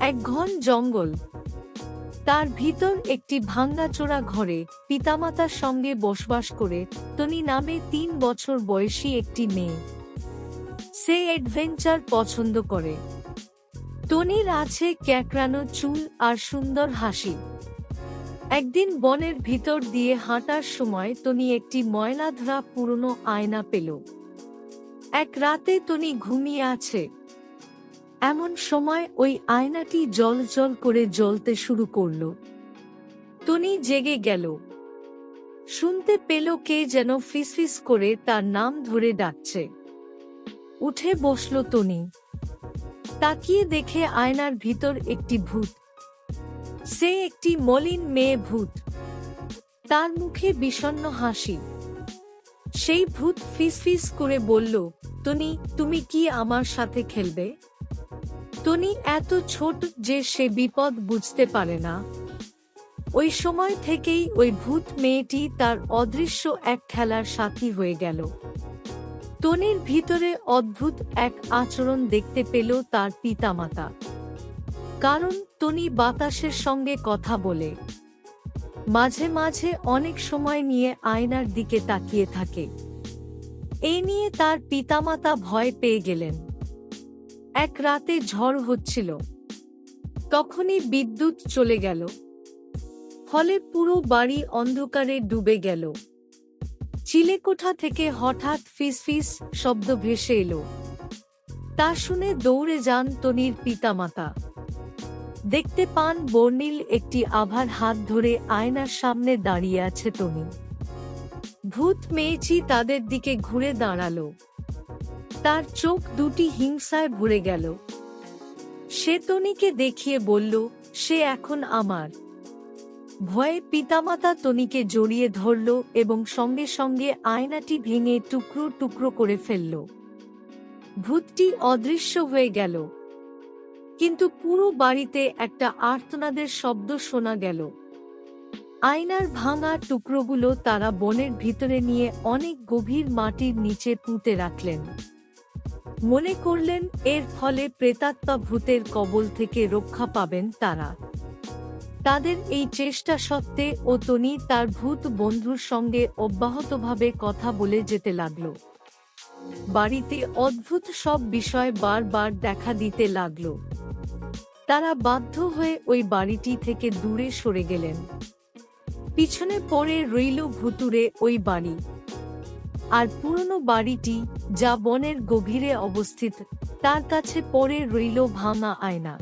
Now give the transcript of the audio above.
এক ঘন জঙ্গল, তার ভিতর একটি ভাঙাচোরা ঘরে পিতামাতার সঙ্গে বসবাস করে টনি নামে ৩ বছর বয়সী একটি মেয়ে। সে অ্যাডভেঞ্চার পছন্দ করে। টনির আছে ক্যাকড়ানো চুল আর সুন্দর হাসি। একদিন বনের ভিতর দিয়ে হাঁটার সময় টনি একটি ময়লাধরা পুরনো আয়না পেল। এক রাতে টনি ঘুমিয়ে আছে, এমন সময় ওই আয়নাটি জ্বলজ্বল করে জ্বলতে শুরু করল। টনি জেগে গেল, শুনতে পেল কে যেন ফিসফিস করে তার নাম ধরে ডাকছে। উঠে বসল টনি। তাকিয়ে দেখে আয়নার ভিতর একটি ভূত। সে একটি মলিন মেয়ে ভূত, তার মুখে বিষণ্ণ হাসি। সেই ভূত ফিসফিস করে বলল, টনি, তুমি কি আমার সাথে খেলবে? টনি এত ছোট যে সে বিপদ বুঝতে পারে না। ওই সময় থেকেই ওই ভূত মেয়েটি তার অদৃশ্য এক খেলার সাথী হয়ে গেল। টনির ভিতরে অদ্ভুত এক আচরণ দেখতে পেল তার পিতামাতা। কারণ টনি বাতাসের সঙ্গে কথা বলে, মাঝে মাঝে অনেক সময় নিয়ে আয়নার দিকে তাকিয়ে থাকে। এই নিয়ে তার পিতামাতা ভয় পেয়ে গেলেন। এক রাতে ঝড় হচ্ছিল, তখনই বিদ্যুৎ চলে গেল। ফলে পুরো বাড়ি অন্ধকারে ডুবে গেল। চিলেকোঠা থেকে হঠাৎ ফিসফিস শব্দ ভেসে এলো। তা শুনে দৌড়ে যান টনির পিতামাতা। দেখতে পান বর্ণিল একটি আভার হাত ধরে আয়নার সামনে দাঁড়িয়ে আছে টনি। ভূত মেয়েটি তাদের দিকে ঘুরে দাঁড়ালো। তার চোখ দুটি হিংসায় ভরে গেল। সে টনিকে দেখিয়ে বলল, সে এখন আমার। ভয়ে পিতামাতা টনিকে জড়িয়ে ধরল এবং সঙ্গে সঙ্গে আয়নাটি ভেঙে টুকরো টুকরো করে ফেলল। ভূতটি অদৃশ্য হয়ে গেল। কিন্তু পুরো বাড়িতে একটা আর্তনাদের শব্দ শোনা গেল। আয়নার ভাঙা টুকরোগুলো তারা বনের ভিতরে নিয়ে অনেক গভীর মাটির নিচে পুঁতে রাখলেন। মনে করলেন এর ফলে প্রেতাত্মা ভূতের কবল থেকে রক্ষা পাবেন তারা। তাদের এই চেষ্টা সত্ত্বে ও টনি তার ভূত বন্ধুর সঙ্গে অব্যাহতভাবে কথা বলে যেতে লাগল। বাড়িতে অদ্ভুত সব বিষয় বারবার দেখা দিতে লাগল। তারা বাধ্য হয়ে ওই বাড়িটি থেকে দূরে সরে গেলেন। পিছনে পড়ে রইল ভুতুড়ে ওই বাড়ি। আর পুরনো বাড়িটি, যা বনের গভীরে অবস্থিত, তার কাছে পড়ে রইল ভাঙা আয়না।